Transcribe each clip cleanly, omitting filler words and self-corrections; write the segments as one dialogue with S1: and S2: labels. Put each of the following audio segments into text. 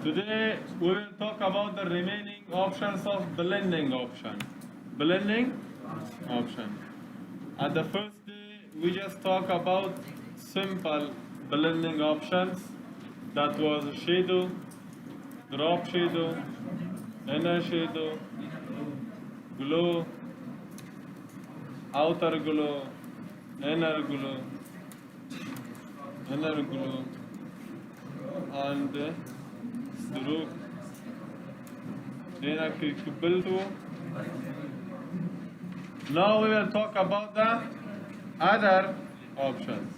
S1: Today we will talk about the remaining options of blending option. Blending option. At the first day we just talk about simple blending options. That was shadow, drop shadow, inner shadow, glow, outer glow, inner glow, and stroke. Then I click build to. Now we will talk about the other options.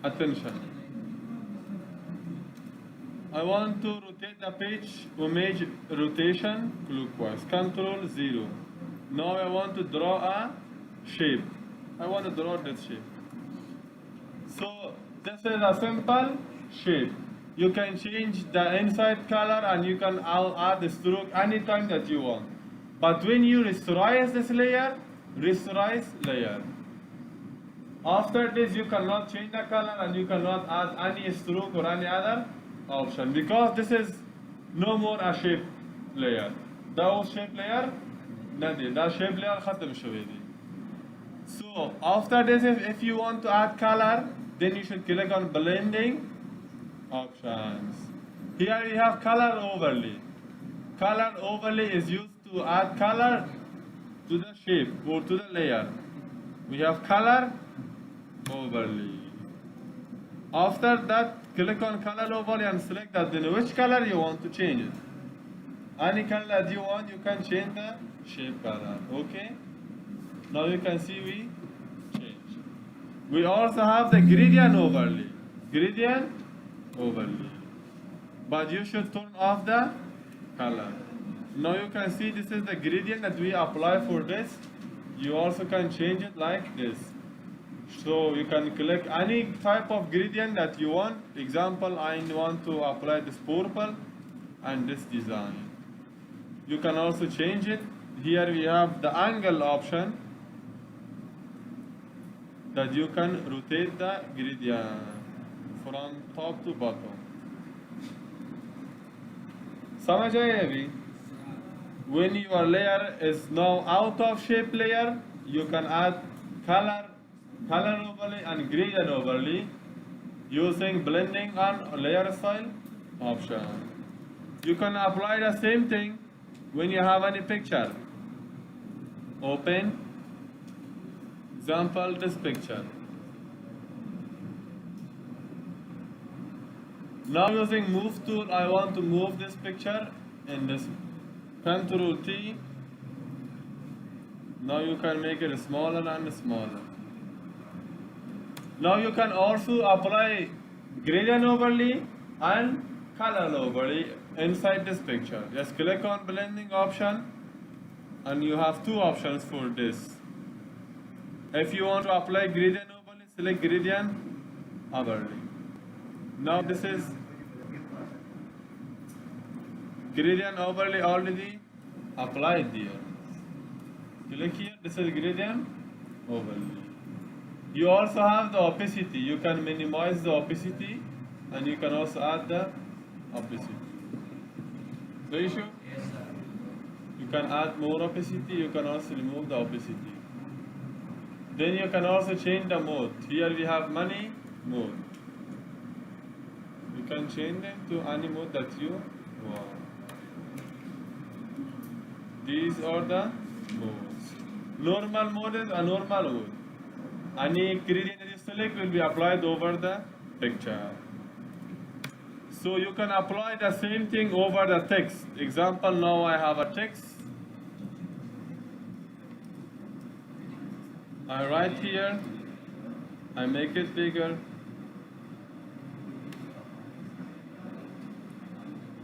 S1: Attention. I want to rotate the page image rotation clockwise. Control 0. Now I want to draw a shape. I want to draw this shape. So this is a simple shape. You can change the inside color and you can add the stroke anytime that you want. But when you rasterize this layer, rasterize layer. After this you cannot change the color and you cannot add any stroke or any other option because this is no more a shape layer. The shape layer, nothing. The shape layer khatam shawedi. So after this, if you want to add color, then you should click on blending options. Here we have color overlay. Color overlay is used to add color to the shape or to the layer. We have color overlay. After that, click on color overlay and select that then which color you want to change it. Any color that you want, you can change the shape color. Okay? Now you can see we change. We also have the gradient overlay. Gradient overlay. But you should turn off the color. Now you can see this is the gradient that we apply for this. You also can change it like this. So you can click any type of gradient that you want. Example, I want to apply this purple and this design. You can also change it. Here we have the angle option that you can rotate the gradient from top to bottom. समझ आए अभी? When your layer is now out of shape layer, you can add color overlay and gradient overlay using blending and layer style option. You can apply the same thing when you have any picture. Open, example, this picture. Now using move tool, I want to move this picture in this. Control T. Now you can make it smaller and smaller. Now you can also apply gradient overlay and color overlay inside this picture. Just click on blending option and you have two options for this. If you want to apply gradient overlay, select gradient overlay. Now this is gradient overlay already applied there. Click here, this is gradient overlay. You also have the opacity. You can minimize the opacity and you can also add the opacity. The issue?
S2: Yes, sir.
S1: You can add more opacity, you can also remove the opacity. Then you can also change the mode. Here we have many modes. You can change them to any mode that you want. These are the modes. Normal mode is a normal mode. Any gradient that you select will be applied over the picture. So you can apply the same thing over the text. Example, now I have a text. I write here, I make it bigger.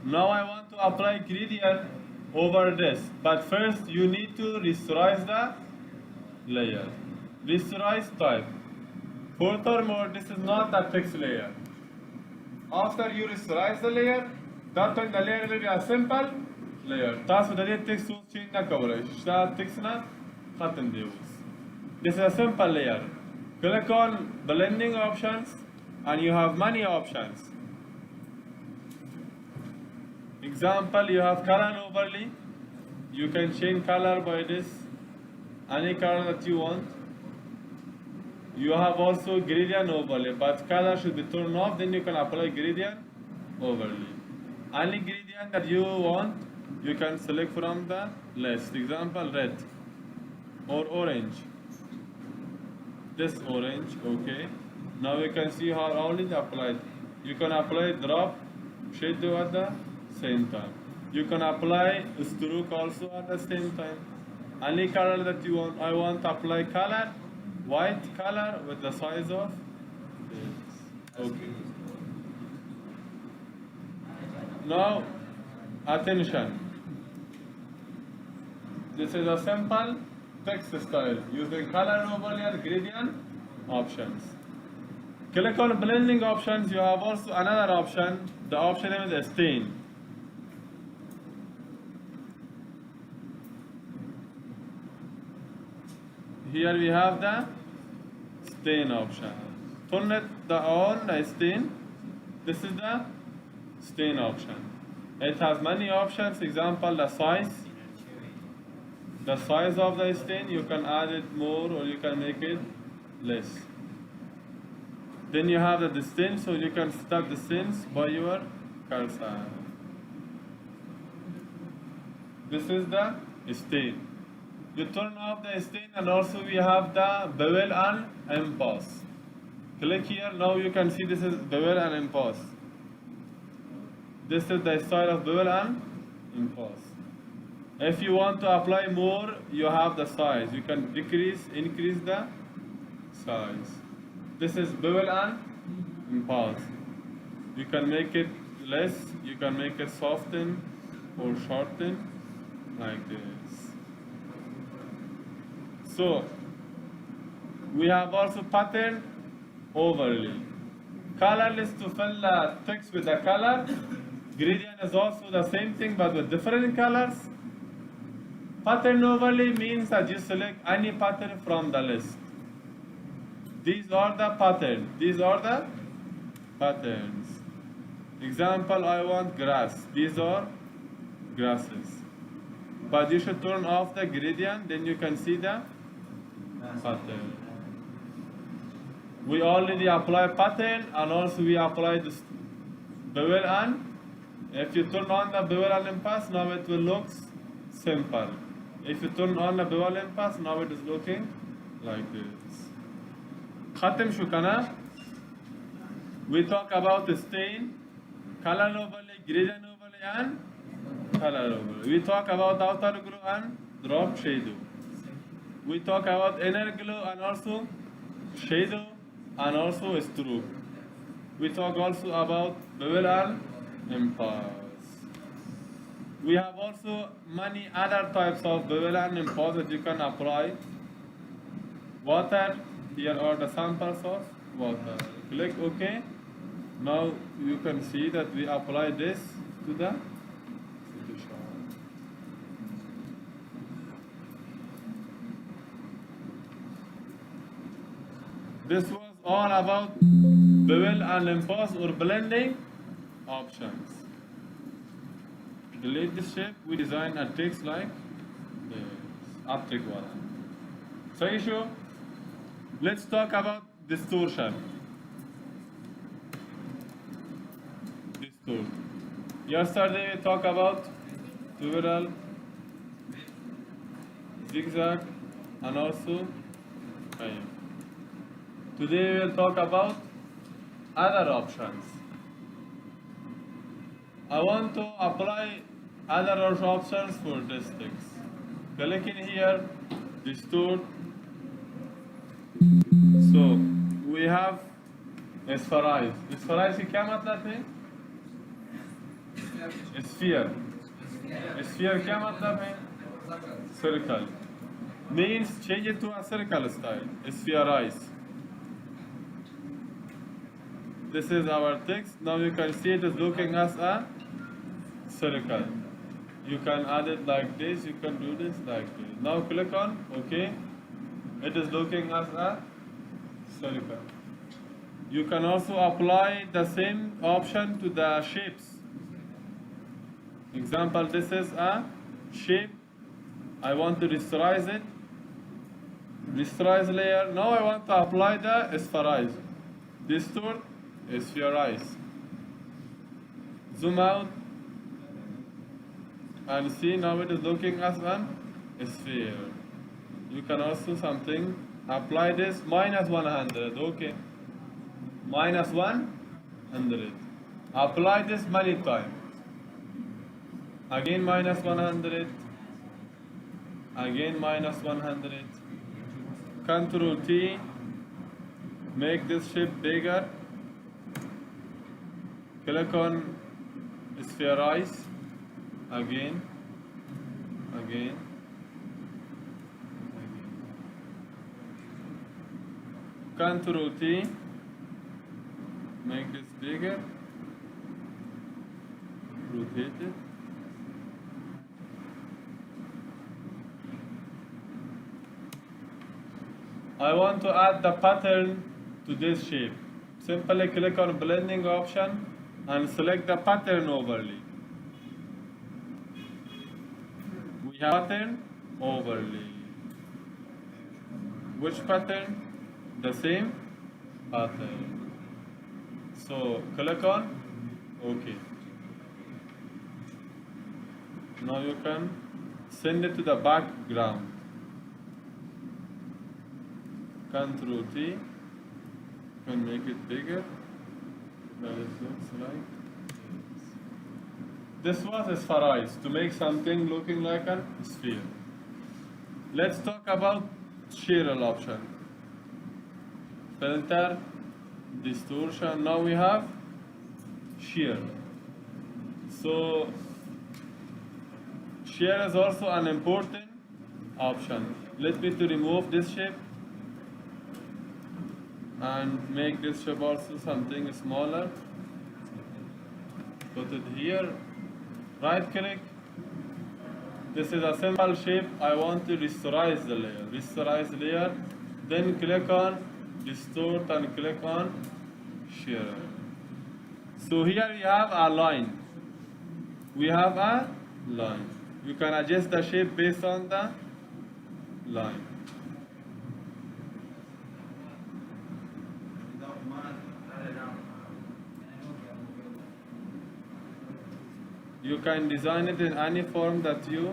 S1: Now I want to apply gradient over this, but first you need to rasterize the layer. Rasterize type. Furthermore, this is not a text layer. After you rasterize the layer, that time the layer will be a simple layer. تاسو د دې text change نه کولای شئ. دا text نه ختم دی اوس. This is a simple layer. Click on blending options and you have many options. Example, you have color overlay. You can change color by this, any color that you want. You have also gradient overlay, but color should be turned off, then you can apply gradient overlay. Any gradient that you want, you can select from the list. Example, red or orange. This orange, okay. Now you can see how only applied. You can apply drop shadow at the same time. You can apply stroke also at the same time. Any color that you want. I want to apply color, white color with the size of this. Okay. Now, attention. This is a simple text style using color overlay and gradient options. Click on blending options. You have also another option. The option is stain. Here we have the stain option. Turn it on the stain. This is the stain option. It has many options. Example, the size. The size of the stain, you can add it more or you can make it less. Then you have the distance, so you can stop the distance by your cursor. This is the stain. You turn off the stain, and also we have the bevel and emboss. Click here, now you can see this is bevel and emboss. This is the style of bevel and emboss. If you want to apply more, you have the size. You can decrease, increase the size. This is bevel and emboss. You can make it less, you can make it soften or shorten like this. So, we have also pattern overlay. Color is to fill the text with the color. Gradient is also the same thing but with different colors. Pattern overlay means that you select any pattern from the list. These are the patterns. These are the patterns. Example, I want grass. These are grasses. But you should turn off the gradient, then you can see the pattern. We already apply pattern and also we apply this bevel and. If you turn on the bevel and emboss, now it will look simple. If you turn on the bevel and emboss, now it is looking like this. Khatim shukana. We talk about the stain, color overlay, gradient overlay, and color overlay. We talk about outer glow and drop shadow. We talk about inner glow and also shadow and also stroke. We talk also about bevel and emboss. We have also many other types of bevel and emboss that you can apply. Water, here are the samples of water. Click OK. Now you can see that we apply this to the Photoshop. This was all about bevel and emboss or blending options. Delete this shape, we design a text like this. Optic one. So issue, let's talk about distortion. Distort. Yesterday we talked about twirl, zigzag, and also frame. Today we will talk about other options. I want to apply other options for this text. Click in here, distort. So we have Spherize. Spherize की क्या मतलब है? Sphere. Sphere क्या मतलब है? Circle. Means change it to a circle style. Spherize. This is our text. Now you can see it is looking as a circle. You can add it like this. You can do this like this. Now click on OK. It is looking as a circle. You can also apply the same option to the shapes. Example, this is a shape. I want to rasterize it. Rasterize layer. Now I want to apply the Spherize. Distort, Spherize. Zoom out and see, now it is looking as a sphere. You can also something apply this -100. Okay, -100. Apply this many times. Again -100. Again -100. Control T. Make this shape bigger. Click on Spherize. Again. Control T. Make this bigger. Rotate it. I want to add the pattern to this shape. Simply click on blending option and select the pattern overlay. We have pattern overlay. Which pattern? The same pattern. So click on OK. Now you can send it to the background. Control T. You can make it bigger. That it looks like this was Spherize, to make something looking like a sphere. Let's talk about shear option. Filter, distortion. Now we have shear. So shear is also an important option. Let me to remove this shape and make this shape also something smaller. Put it here. Right click. This is a simple shape. I want to rasterize the layer. Rasterize layer. Then click on distort and click on shear. So here we have a line. We have a line. You can adjust the shape based on the line. You can design it in any form that you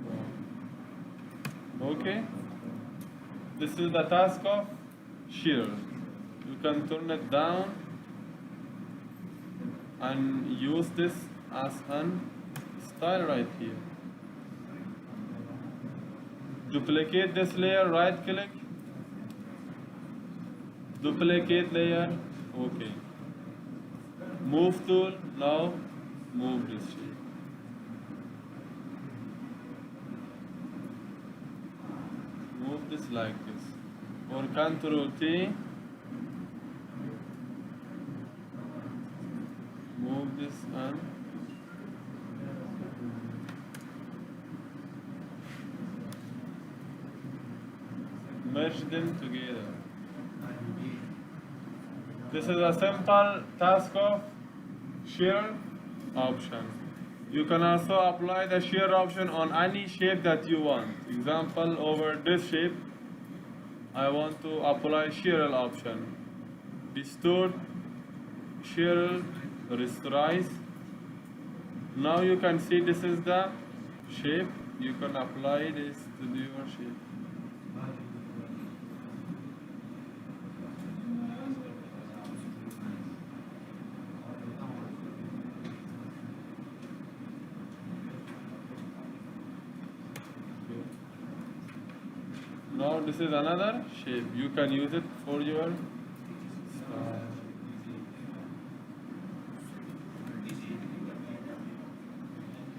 S1: want. Okay? This is the task of shear. You can turn it down and use this as an style right here. Duplicate this layer, right click. Duplicate layer. Okay. Move tool. Now move this shape. Move this like this. Or Control T. Move this and merge them together. This is a simple task of shear option. You can also apply the shear option on any shape that you want. Example, over this shape, I want to apply shear option. Distort, shear, rasterize. Now you can see this is the shape. You can apply this to your shape. Now this is another shape. You can use it for your style.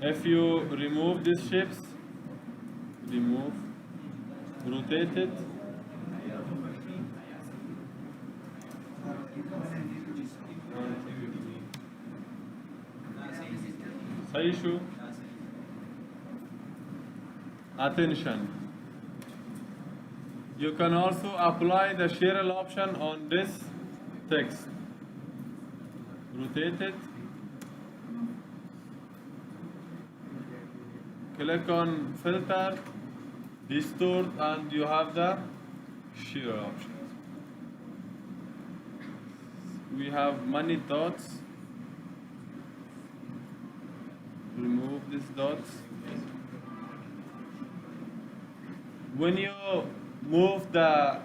S1: If you remove these shapes, remove, rotate it. Same issue. Attention. You can also apply the shear option on this text. Rotate it. Click on filter, distort, and you have the shear options. We have many dots. Remove these dots. When you move the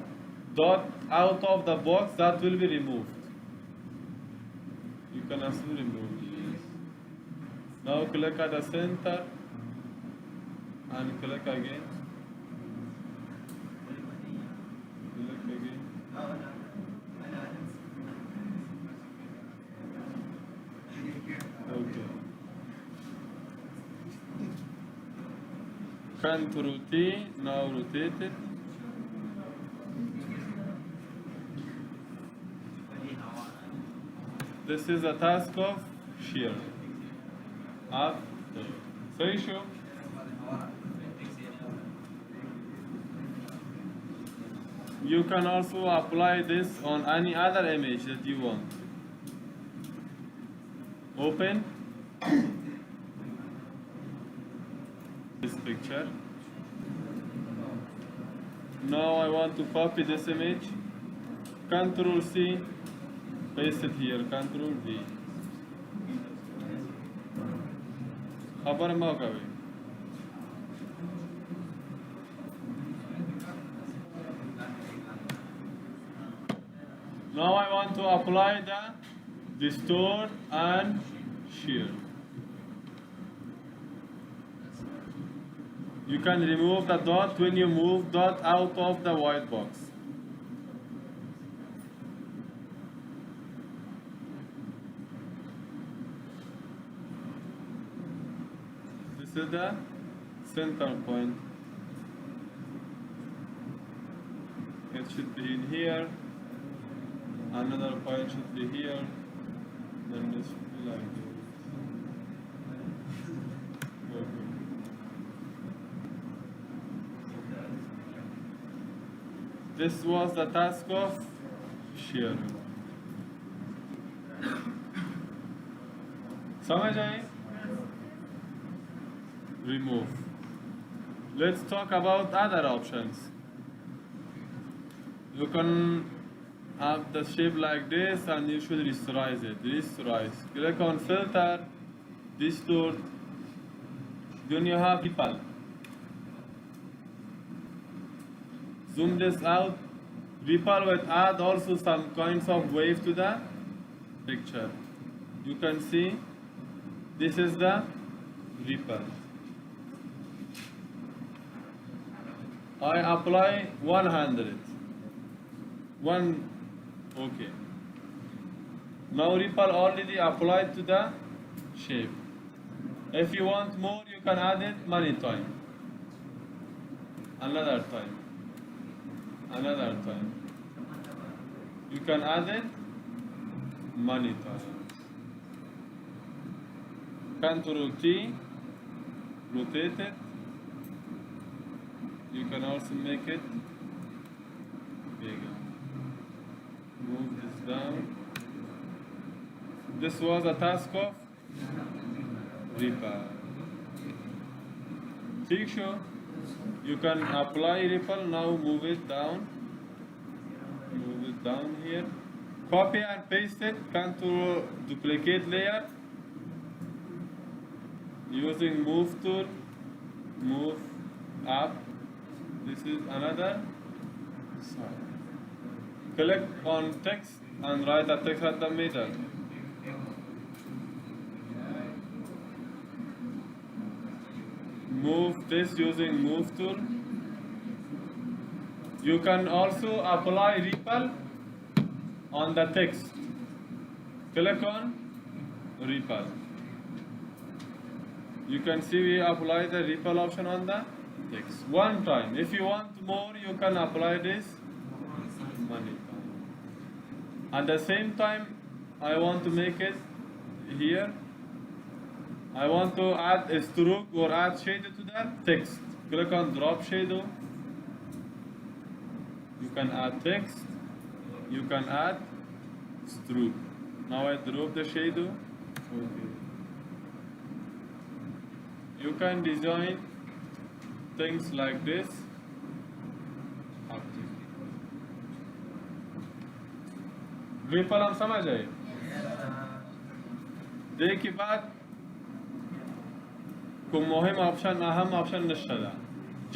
S1: dot out of the box, that will be removed. You can also remove this. Now click at the center and click again. Click again. Okay. Control T, now rotate it. This is a task of shear. Up, down. So you can also apply this on any other image that you want. Open this picture. Now I want to copy this image. Control C, paste it here. Control V. خبر ما کوي. Now I want to apply the distort and shear. You can remove the dot when you move dot out of the white box. This is the center point. It should be in here. Another point should be here. Then this should be like this. Okay. This was the task of shear. समझ आए? Remove. Let's talk about other options. You can have the shape like this and you should rasterize it. Rasterize. Click on filter, distort. Then you have ripple. Zoom this out. Ripple will add also some kinds of wave to the picture. You can see this is the ripple. I apply 100. Okay. Now ripple already applied to the shape. If you want more, you can add it many times. Another time. Another time. You can add it many times. Control T, rotate it. You can also make it bigger. Move this down. This was a task of ripple. ठीक sure. You can apply ripple. Now move it down. Move it down here. Copy and paste it. Control duplicate layer. Using move tool. Move up. This is another side. Click on text and write a text at the middle. Move this using move tool. You can also apply ripple on the text. Click on ripple. You can see we apply the ripple option on the text. One time. If you want more, you can apply this many times. At the same time, I want to make it here. I want to add a stroke or add shadow to the text. Click on drop shadow. You can add text. You can add stroke. Now I drop the shadow. Okay. you can design things like this. विफल हम समझ आए देखिए बात को मुहिम option अहम option नशदा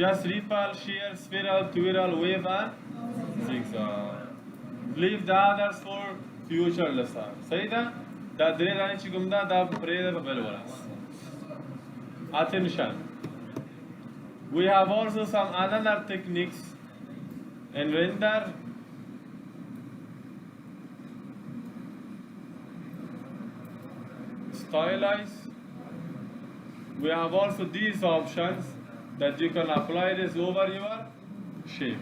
S1: just repel shear spiral twirl wave and zigzag leave the others for future lesson सही था da dire rani chigumda da preda bel walas attention we have also some other techniques in render stylize. We have also these options that you can apply this over your shape.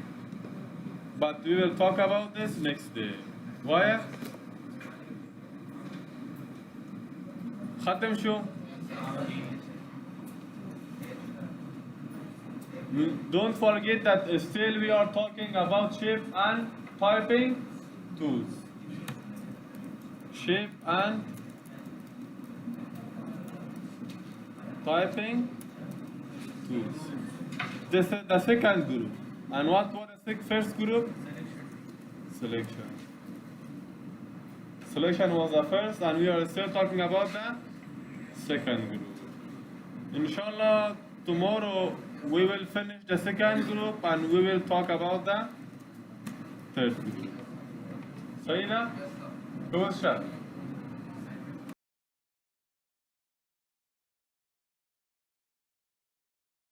S1: But we will talk about this next day. Why? ختم شو? Don't forget that still we are talking about shape and typing tools. Shape and typing tools. This is the second group. And what was the first group? Selection. Selection was the first, and we are still talking about the second group. Inshallah, tomorrow we will finish the second group and we will talk about the third group. Sayyida? Question?